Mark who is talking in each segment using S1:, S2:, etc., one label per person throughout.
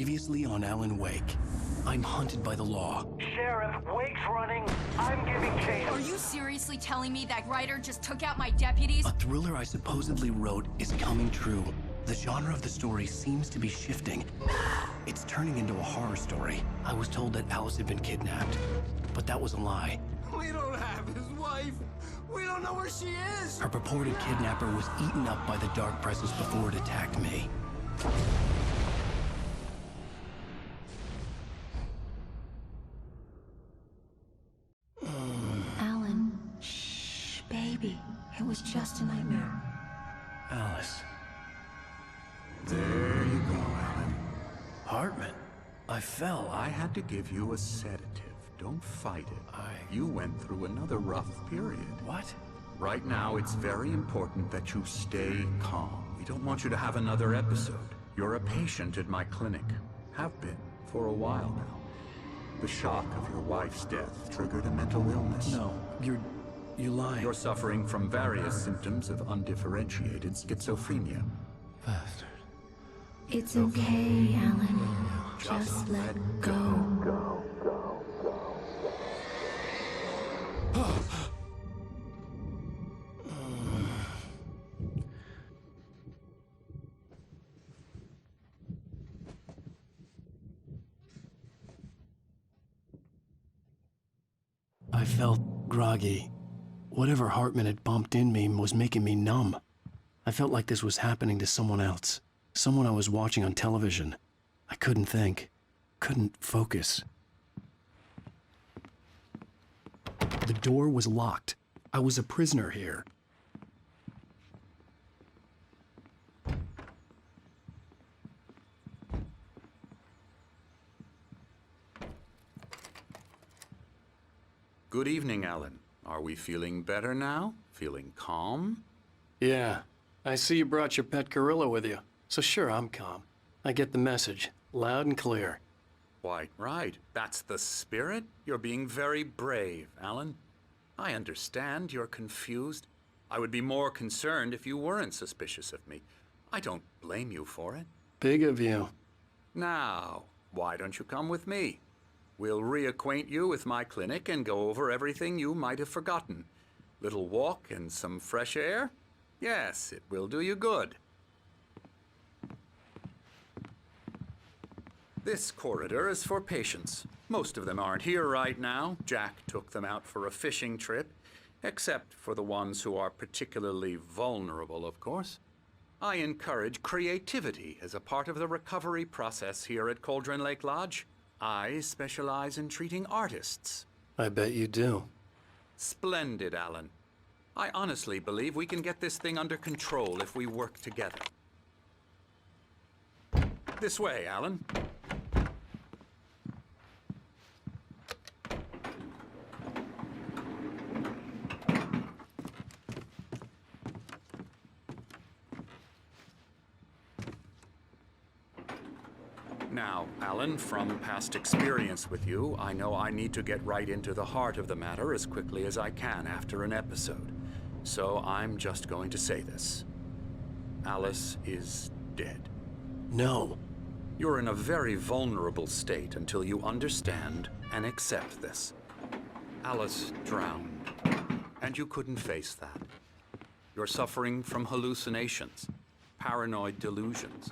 S1: Previously on Alan Wake. I'm hunted by the law.
S2: Sheriff, Wake's running. I'm giving chase.
S3: Are you seriously telling me that writer just took out my deputies?
S1: A thriller I supposedly wrote is coming true. The genre of the story seems to be shifting. It's turning into a horror story. I was told that Alice had been kidnapped, but that was a lie.
S4: We don't have his wife. We don't know where she is.
S1: Her purported kidnapper was eaten up by the dark presence before it attacked me.
S5: Alan, shh, baby. It was just a nightmare.
S1: Alice.
S4: There you go, Alan.
S1: Hartman. I fell.
S4: I had to give you a sedative. Don't fight it. You went through another rough period.
S1: What?
S4: Right now, it's very important that you stay calm. We don't want you to have another episode. You're a patient at my clinic. Have been for a while now. The shock of your wife's death triggered a mental illness.
S1: No, you're lying.
S4: You're suffering from various symptoms of undifferentiated schizophrenia.
S1: Bastard.
S5: It's okay, Alan. Just let go.
S1: I felt groggy. Whatever Hartman had bumped in me was making me numb. I felt like this was happening to someone else. Someone I was watching on television. I couldn't think. Couldn't focus. The door was locked. I was a prisoner here.
S4: Good evening, Alan. Are we feeling better now? Feeling calm?
S1: Yeah. I see you brought your pet gorilla with you. So sure, I'm calm. I get the message. Loud and clear.
S4: Quite right. That's the spirit. You're being very brave, Alan. I understand you're confused. I would be more concerned if you weren't suspicious of me. I don't blame you for it.
S1: Big of you.
S4: Now, why don't you come with me? We'll reacquaint you with my clinic and go over everything you might have forgotten. Little walk and some fresh air? Yes, it will do you good. This corridor is for patients. Most of them aren't here right now. Jack took them out for a fishing trip, except for the ones who are particularly vulnerable, of course. I encourage creativity as a part of the recovery process here at Cauldron Lake Lodge. I specialize in treating artists.
S1: I bet you do.
S4: Splendid, Alan. I honestly believe we can get this thing under control if we work together. This way, Alan. Now, Alan, from past experience with you, I know I need to get right into the heart of the matter as quickly as I can after an episode. So I'm just going to say this. Alice is dead.
S1: No.
S4: You're in a very vulnerable state until you understand and accept this. Alice drowned, and you couldn't face that. You're suffering from hallucinations, paranoid delusions,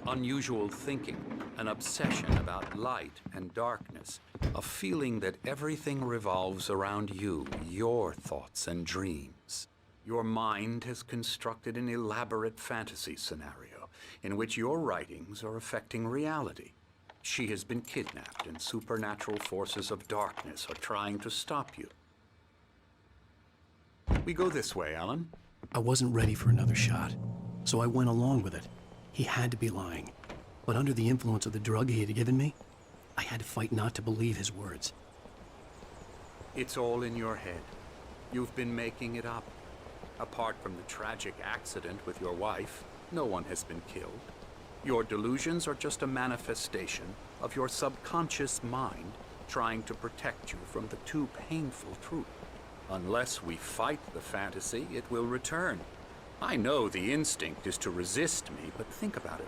S4: unusual thinking, an obsession about light and darkness, a feeling that everything revolves around you, your thoughts and dreams. Your mind has constructed an elaborate fantasy scenario in which your writings are affecting reality. She has been kidnapped and supernatural forces of darkness are trying to stop you. We go this way, Alan.
S1: I wasn't ready for another shot, so I went along with it. He had to be lying. But under the influence of the drug he had given me, I had to fight not to believe his words.
S4: It's all in your head. You've been making it up. Apart from the tragic accident with your wife, no one has been killed. Your delusions are just a manifestation of your subconscious mind trying to protect you from the too painful truth. Unless we fight the fantasy, it will return. I know the instinct is to resist me, but think about it.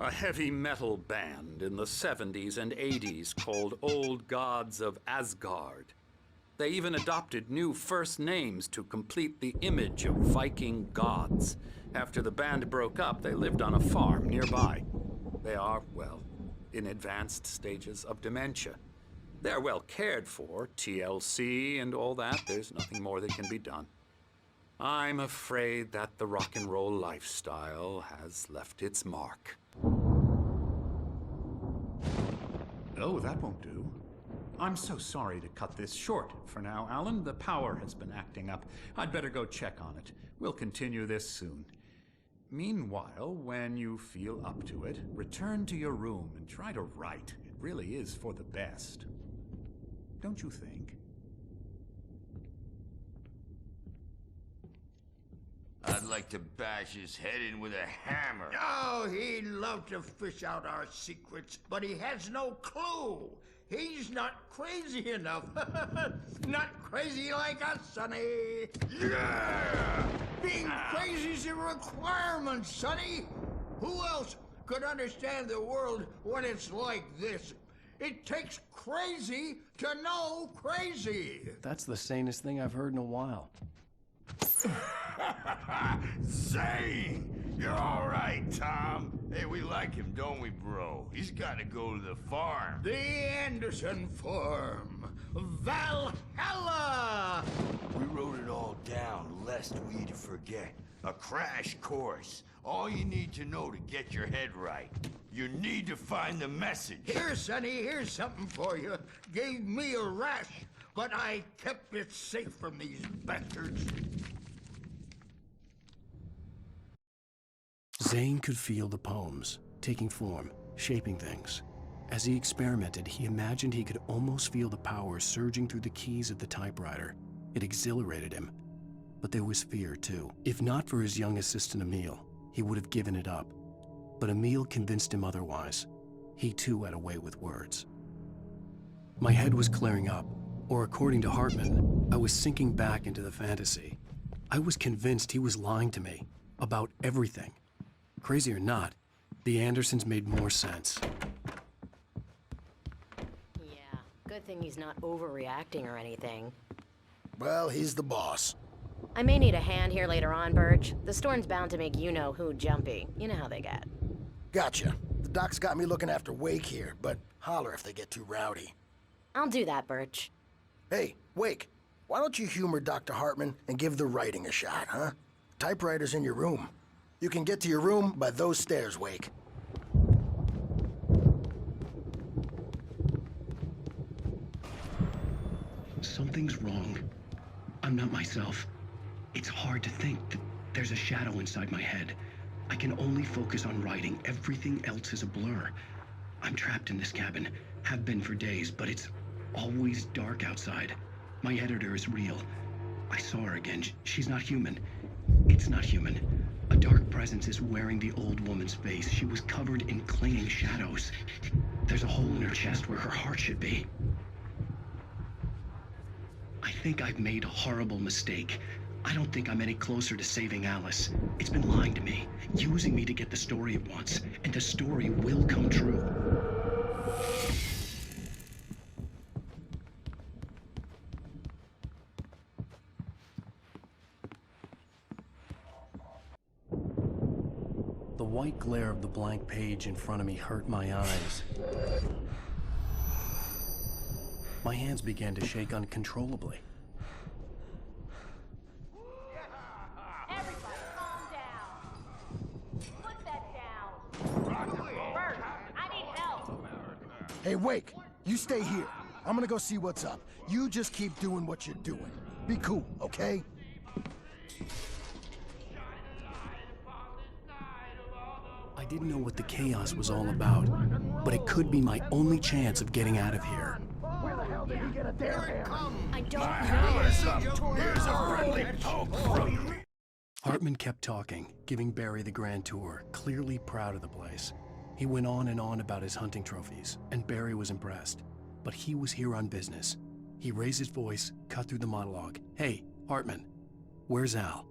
S4: A heavy metal band in the 70s and 80s called Old Gods of Asgard. They even adopted new first names to complete the image of Viking gods. After the band broke up, they lived on a farm nearby. They are, well, in advanced stages of dementia. They're well cared for, TLC and all that. There's nothing more that can be done. I'm afraid that the rock and roll lifestyle has left its mark.
S6: Oh, that won't do. I'm so sorry to cut this short for now, Alan. The power has been acting up. I'd better go check on it. We'll continue this soon. Meanwhile, when you feel up to it, return to your room and try to write. It really is for the best. Don't you think?
S7: I'd like to bash his head in with a hammer.
S8: Oh, he'd love to fish out our secrets, but he has no clue. He's not crazy enough. Not crazy like us, Sonny. Yeah! Being crazy's a requirement, Sonny. Who else could understand the world when it's like this? It takes crazy to know crazy.
S1: That's the sanest thing I've heard in a while.
S7: Zane! You're all right, Tom. Hey, we like him, don't we, bro? He's got to go to the farm.
S8: The Anderson Farm. Valhalla!
S7: We wrote it all down, lest we forget. A crash course. All you need to know to get your head right. You need to find the message.
S8: Here, Sonny, here's something for you. Gave me a rash, but I kept it safe from these bastards.
S1: Zane could feel the poems, taking form, shaping things. As he experimented, he imagined he could almost feel the power surging through the keys of the typewriter. It exhilarated him. But there was fear, too. If not for his young assistant, Emil, he would have given it up. But Emil convinced him otherwise. He, too, had a way with words. My head was clearing up, or according to Hartman, I was sinking back into the fantasy. I was convinced he was lying to me about everything. Crazy or not, the Andersons made more sense.
S9: Yeah, good thing he's not overreacting or anything.
S10: Well, he's the boss.
S9: I may need a hand here later on, Birch. The storm's bound to make you-know-who jumpy. You know how they get.
S10: Gotcha. The doc's got me looking after Wake here, but holler if they get too rowdy.
S9: I'll do that, Birch.
S10: Hey, Wake, why don't you humor Dr. Hartman and give the writing a shot, huh? Typewriter's in your room. You can get to your room by those stairs, Wake.
S1: Something's wrong. I'm not myself. It's hard to think that there's a shadow inside my head. I can only focus on writing. Everything else is a blur. I'm trapped in this cabin. Have been for days, but it's always dark outside. My editor is real. I saw her again. She's not human. It's not human. A dark presence is wearing the old woman's face. She was covered in clinging shadows. There's a hole in her chest where her heart should be. I think I've made a horrible mistake. I don't think I'm any closer to saving Alice. It's been lying to me, using me to get the story it wants, and the story will come true. The white glare of the blank page in front of me hurt my eyes. My hands began to shake uncontrollably.
S5: Everybody, calm down. Put that down. Bert, I need help.
S10: Hey, Wake, you stay here. I'm gonna go see what's up. You just keep doing what you're doing. Be cool, okay?
S1: I didn't know what the chaos was all about, but it could be my only chance of getting out of here.
S10: Where the hell did he get a damn hammer?
S9: I don't
S7: Hammer's up. Here's a friendly poke from me.
S1: Hartman kept talking, giving Barry the grand tour, clearly proud of the place. He went on and on about his hunting trophies, and Barry was impressed. But he was here on business. He raised his voice, cut through the monologue. Hey, Hartman, where's Al?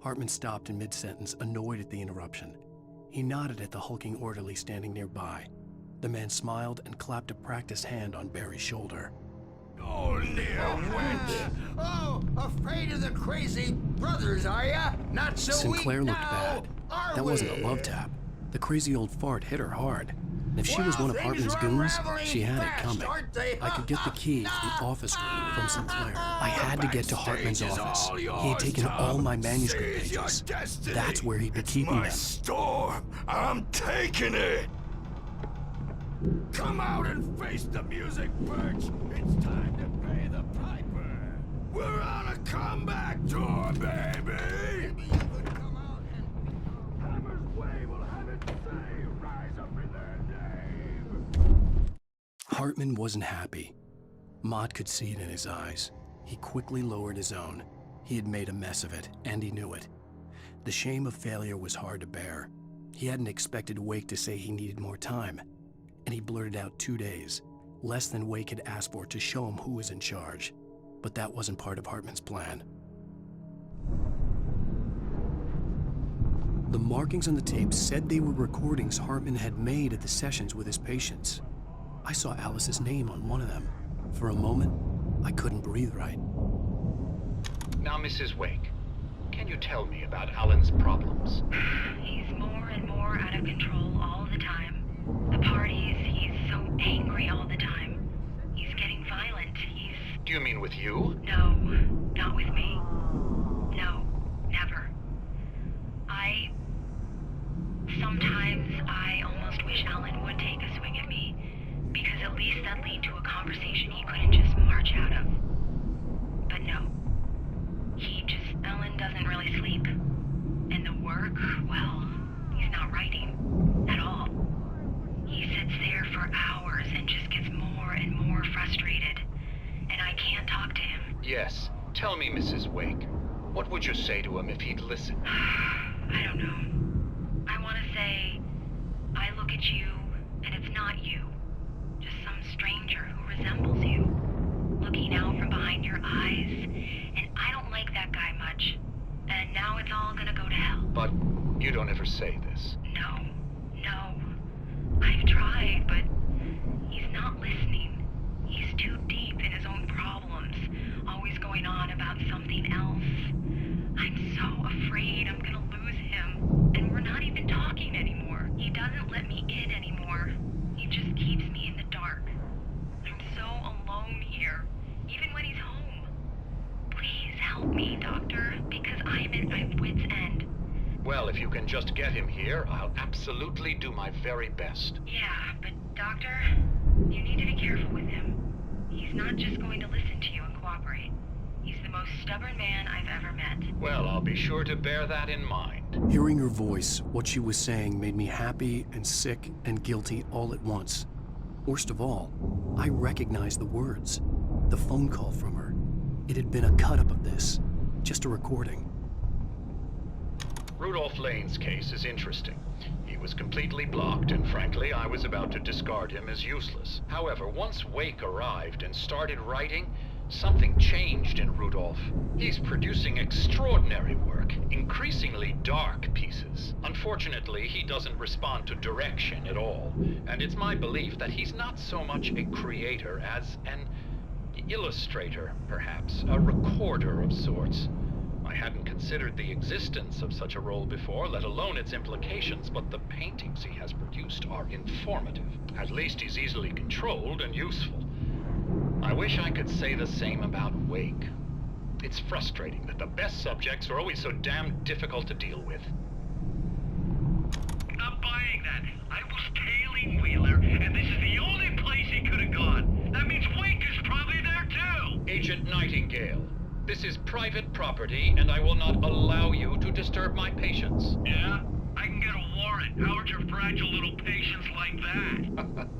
S1: Hartman stopped in mid-sentence, annoyed at the interruption. He nodded at the hulking orderly standing nearby. The man smiled and clapped a practiced hand on Barry's shoulder.
S8: Oh, dear wench! Oh, afraid of the crazy brothers, are ya? Not so
S1: Sinclair
S8: weak
S1: looked
S8: now,
S1: bad.
S8: are
S1: That
S8: we?
S1: wasn't a love tap. The crazy old fart hit her hard. And if she was one of
S8: Well,
S1: Hartman's
S8: things are
S1: goons,
S8: unraveling
S1: she had it
S8: fast,
S1: coming.
S8: aren't they?
S1: I could get the key to the office room from Sinclair. I had to get to Hartman's office. He had taken all my manuscript pages. That's where he'd be keeping them.
S7: Store. I'm taking it. Come out and face the music, Birch. It's time to pay the piper. We're on a comeback tour, baby. Come out and Hammer's Way will have its say. Rise up in their name.
S1: Hartman wasn't happy. Mott could see it in his eyes. He quickly lowered his own. He had made a mess of it, and he knew it. The shame of failure was hard to bear. He hadn't expected Wake to say he needed more time, and he blurted out 2 days, less than Wake had asked for to show him who was in charge. But that wasn't part of Hartman's plan. The markings on the tape said they were recordings Hartman had made at the sessions with his patients. I saw Alice's name on one of them. For a moment, I couldn't breathe right.
S11: Now, Mrs. Wake, can you tell me about Alan's problems?
S12: He's more and more out of control all the time. The parties, he's so angry all the time. He's getting violent.
S11: Do you mean with you?
S12: No, not with me. No, never. Sometimes I almost wish Alan would take a swing at me, because at least that'd lead to a conversation he couldn't just march out of. But no. Alan doesn't really sleep. And the work, well, he's not writing at all. He sits there for hours and just gets more and more frustrated. And I can't talk to him.
S11: Yes. Tell me, Mrs. Wake, what would you say to him if he'd listen?
S12: I don't know. I want to say, I look at you, and it's not you. Just some stranger who resembles you. Looking out from behind your eyes, and I don't like that guy much. And now it's all gonna go to hell.
S11: But you don't ever say this.
S12: No. I've tried, but he's not listening. He's too deep in his own problems, always going on about something else. I'm so afraid I'm gonna lose him, and we're not even talking anymore. He doesn't let me in anymore. He just keeps me in the dark. I'm so alone here, even when he's home. Please help me, Doctor, because I'm at my wit's end.
S11: Well, if you can just get him here, I'll absolutely do my very best.
S12: Yeah, but Doctor, you need to be careful with him. He's not just going to listen to you and cooperate. He's the most stubborn man I've ever met.
S11: Well, I'll be sure to bear that in mind.
S1: Hearing her voice, what she was saying made me happy and sick and guilty all at once. Worst of all, I recognized the words. The phone call from her. It had been a cut-up of this. Just a recording.
S11: Rudolph Lane's case is interesting. He was completely blocked, and frankly, I was about to discard him as useless. However, once Wake arrived and started writing, something changed in Rudolph. He's producing extraordinary work, increasingly dark pieces. Unfortunately, he doesn't respond to direction at all, and it's my belief that he's not so much a creator as an illustrator, perhaps, a recorder of sorts. I hadn't considered the existence of such a role before, let alone its implications, but the paintings he has produced are informative. At least he's easily controlled and useful. I wish I could say the same about Wake. It's frustrating that the best subjects are always so damn difficult to deal with.
S2: Not buying that. I was tailing Wheeler, and this is the only place he could have gone. That means Wake is probably there too!
S11: Agent Nightingale, this is private property, and I will not allow you to disturb my patients.
S2: Yeah? I can get a warrant. How would your fragile little patients like that?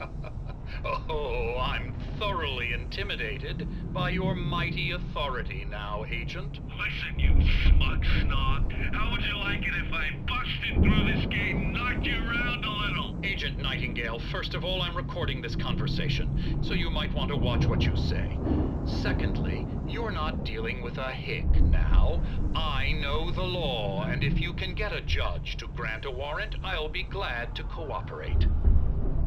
S11: Oh, I'm thoroughly intimidated by your mighty authority now, Agent.
S2: Listen, you smug snob. How would you like it if I busted through this gate and knocked you around a little?
S11: Agent Nightingale, first of all, I'm recording this conversation, so you might want to watch what you say. Secondly, you're not dealing with a hick now. I know the law, and if you can get a judge to grant a warrant, I'll be glad to cooperate.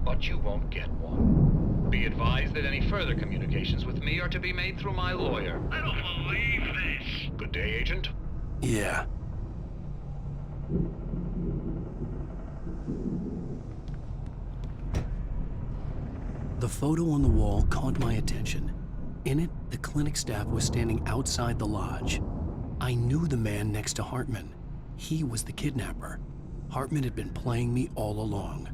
S11: But you won't get one. Be advised that any further communications with me are to be made through my lawyer.
S2: I don't believe this.
S11: Good day, Agent.
S1: Yeah. The photo on the wall caught my attention. In it, the clinic staff was standing outside the lodge. I knew the man next to Hartman. He was the kidnapper. Hartman had been playing me all along.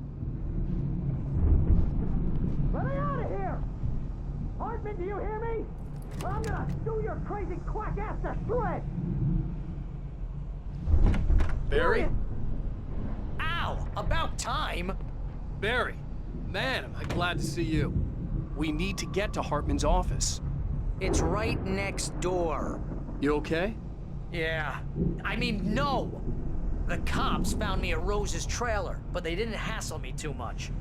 S13: Let me out of here! Hartman, do you hear me? I'm gonna sue your crazy quack ass to shreds!
S14: Barry?
S15: Ow! About time!
S14: Barry, man, am I glad to see you. We need to get to Hartman's office.
S15: It's right next door.
S14: You okay?
S15: Yeah. I mean, no! The cops found me at Rose's trailer, but they didn't hassle me too much.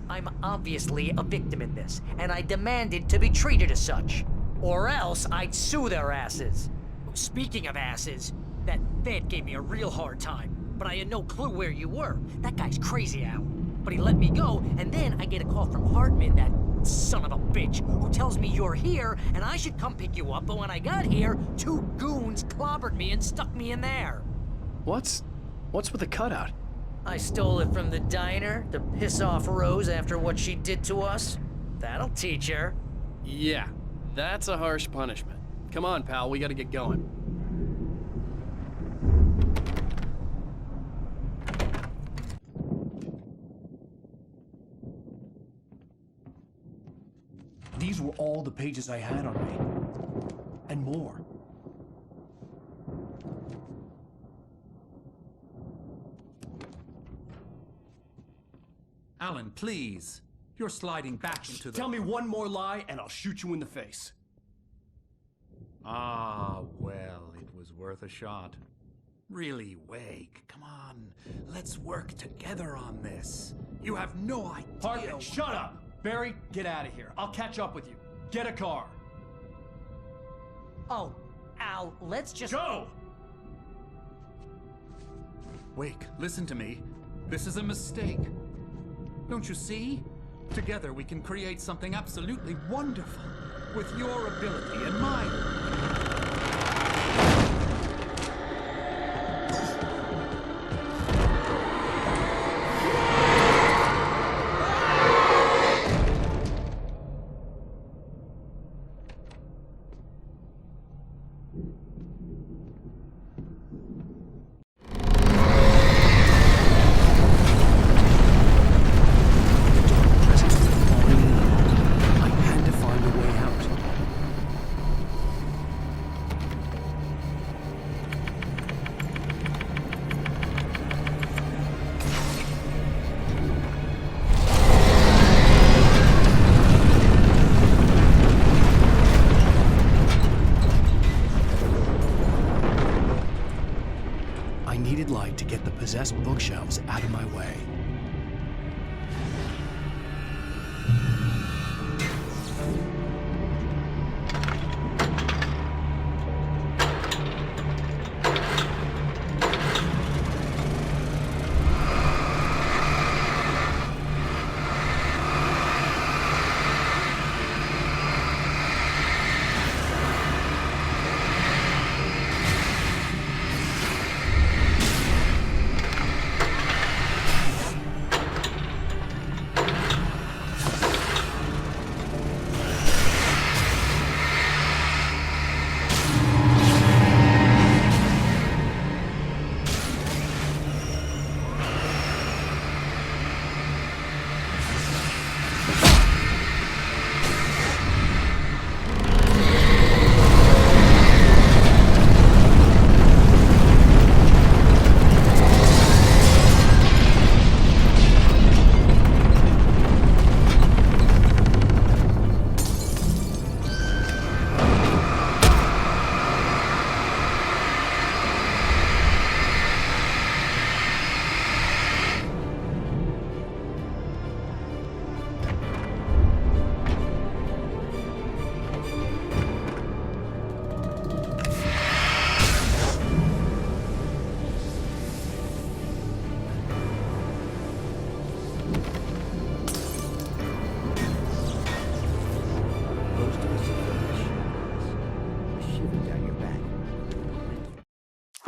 S15: I'm obviously a victim in this, and I demanded to be treated as such. Or else I'd sue their asses. Speaking of asses, that Fed gave me a real hard time, but I had no clue where you were. That guy's crazy, Al. But he let me go, and then I get a call from Hartman, that son of a bitch, who tells me you're here, and I should come pick you up, but when I got here, 2 goons clobbered me and stuck me in there.
S1: What's with the cutout?
S15: I stole it from the diner to piss off Rose after what she did to us. That'll teach her.
S14: Yeah, that's a harsh punishment. Come on, pal, we gotta get going.
S1: These were all the pages I had on me. And more.
S6: Alan, please. You're sliding back into the...
S14: Tell me one more lie and I'll shoot you in the face.
S6: Ah, well, it was worth a shot. Really, Wake, come on. Let's work together on this. You have no idea...
S14: Hartman, shut up! Barry, get out of here. I'll catch up with you. Get a car.
S15: Oh, Al, let's just...
S14: Go!
S6: Wake, listen to me. This is a mistake. Don't you see? Together we can create something absolutely wonderful. With your ability and mine.
S1: Light to get the possessed bookshelves out of my way.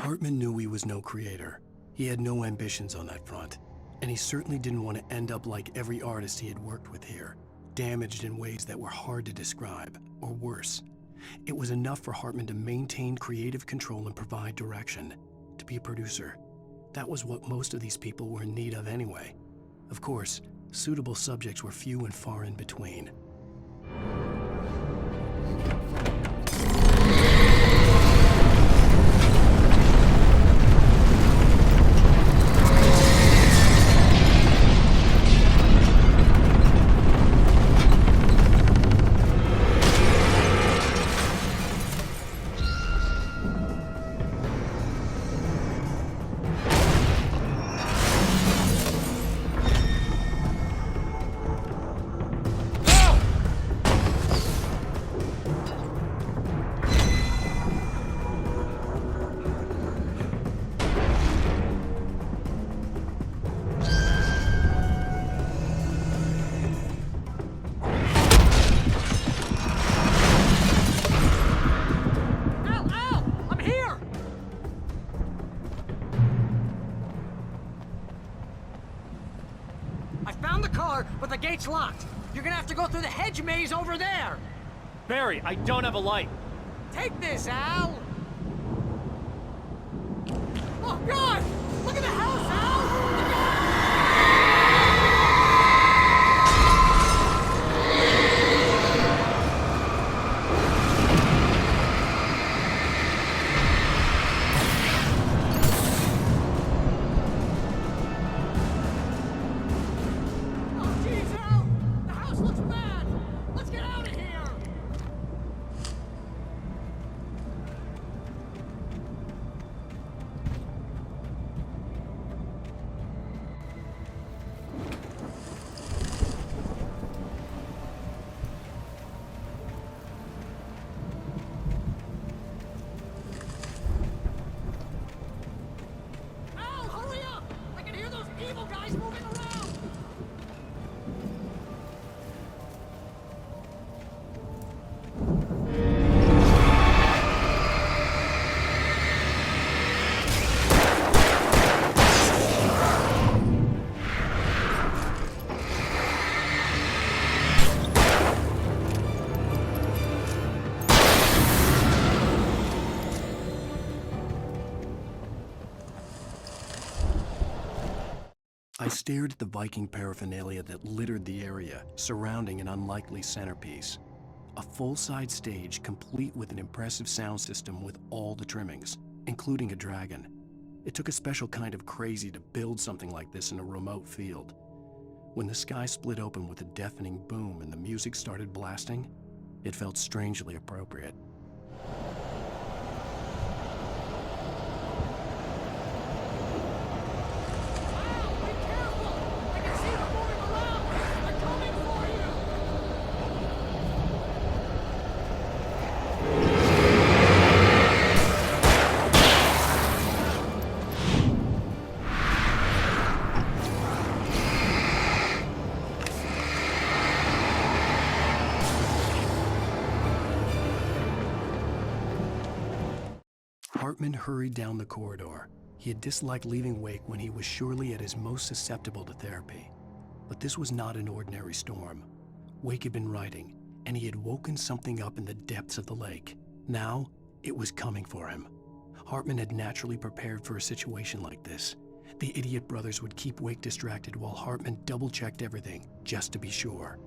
S1: Hartman knew he was no creator. He had no ambitions on that front, and he certainly didn't want to end up like every artist he had worked with here, damaged in ways that were hard to describe, or worse. It was enough for Hartman to maintain creative control and provide direction, to be a producer. That was what most of these people were in need of anyway. Of course, suitable subjects were few and far in between.
S15: But the gate's locked. You're gonna have to go through the hedge maze over there.
S14: Barry, I don't have a light.
S15: Take this, Al. Oh, God! Look at the house, Al!
S1: I stared at the Viking paraphernalia that littered the area, surrounding an unlikely centerpiece. A full-size stage complete with an impressive sound system with all the trimmings, including a dragon. It took a special kind of crazy to build something like this in a remote field. When the sky split open with a deafening boom and the music started blasting, it felt strangely appropriate. Hartman hurried down the corridor. He had disliked leaving Wake when he was surely at his most susceptible to therapy. But this was not an ordinary storm. Wake had been writing, and he had woken something up in the depths of the lake. Now, it was coming for him. Hartman had naturally prepared for a situation like this. The idiot brothers would keep Wake distracted while Hartman double-checked everything, just to be sure.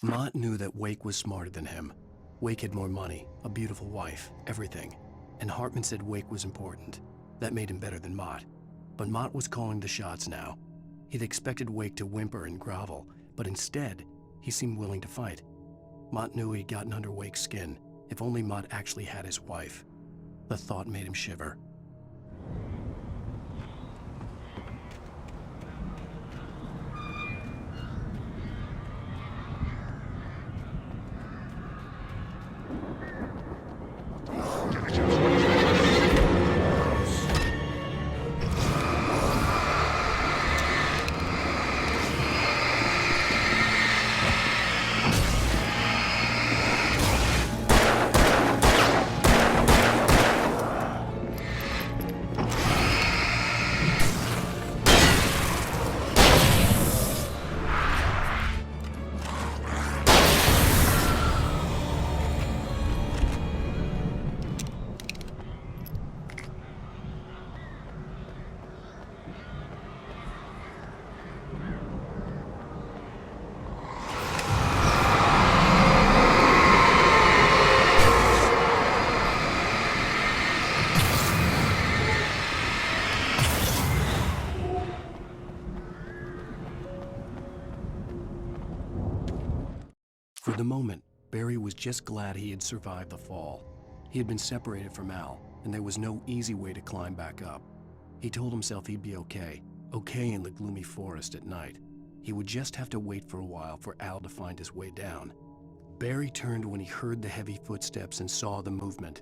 S1: Mott knew that Wake was smarter than him. Wake had more money, a beautiful wife, everything. And Hartman said Wake was important. That made him better than Mott. But Mott was calling the shots now. He'd expected Wake to whimper and grovel, but instead, he seemed willing to fight. Mott knew he'd gotten under Wake's skin, if only Mott actually had his wife. The thought made him shiver. For the moment, Barry was just glad he had survived the fall. He had been separated from Al, and there was no easy way to climb back up. He told himself he'd be okay in the gloomy forest at night. He would just have to wait for a while for Al to find his way down. Barry turned when he heard the heavy footsteps and saw the movement.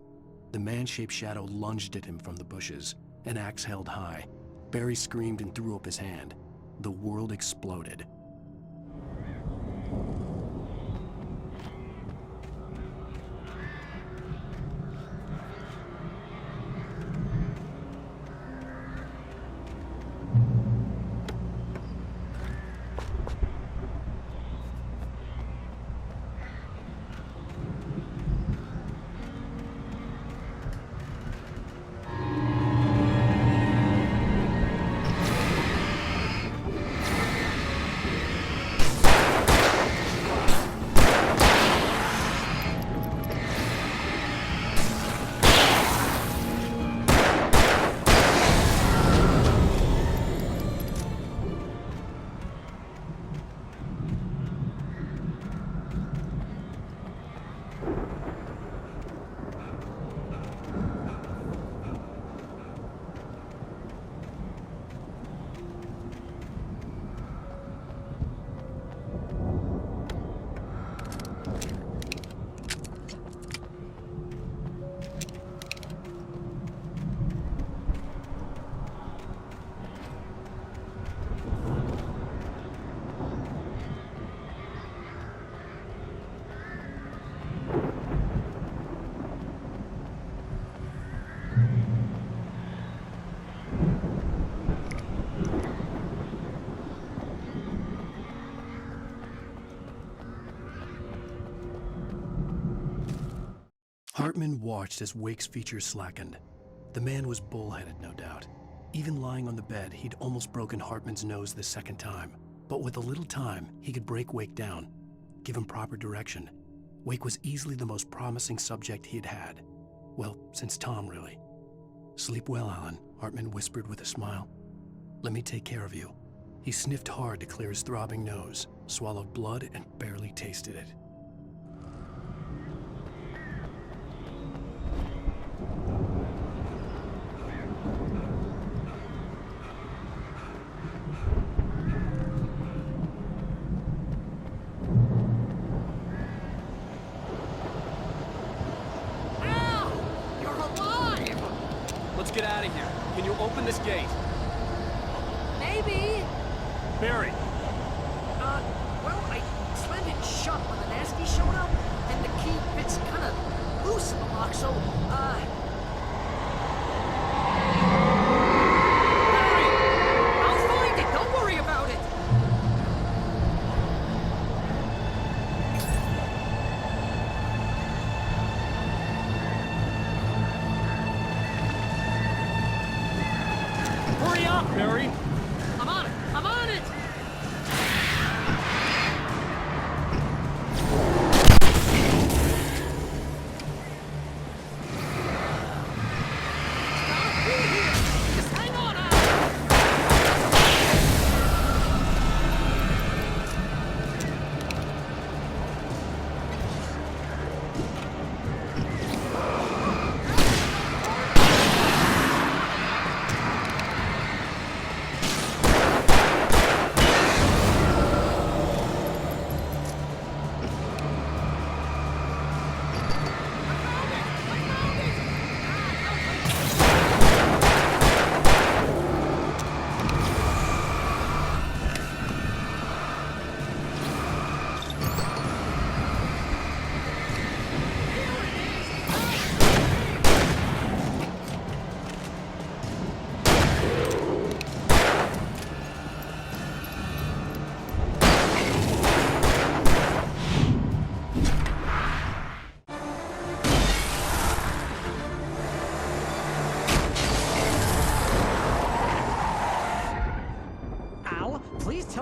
S1: The man-shaped shadow lunged at him from the bushes, an axe held high. Barry screamed and threw up his hand. The world exploded. Hartman watched as Wake's features slackened. The man was bullheaded, no doubt. Even lying on the bed, he'd almost broken Hartman's nose the second time. But with a little time, he could break Wake down, give him proper direction. Wake was easily the most promising subject he'd had. Well, since Tom, really. "Sleep well, Alan," Hartman whispered with a smile. "Let me take care of you." He sniffed hard to clear his throbbing nose, swallowed blood, and barely tasted it.
S14: Get out of here. Can you open this gate?
S15: Maybe.
S14: Barry.
S15: Well, I slammed it shut when the nasty showed up, and the key fits kind of loose in the lock, so, Barry! I'll find it! Don't worry about it!
S14: Hurry up, Barry!
S15: I'm on it! I'm on it!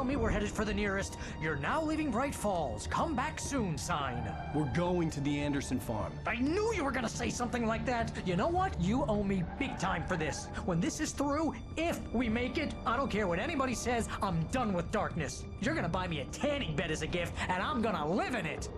S15: tell me we're headed for the nearest "You're now leaving Bright Falls. Come back soon" sign.
S14: We're going to the Anderson farm.
S15: I knew you were gonna say something like that. You know what? You owe me big time for this. When this is through, if we make it, I don't care what anybody says, I'm done with darkness. You're gonna buy me a tanning bed as a gift, and I'm gonna live in it.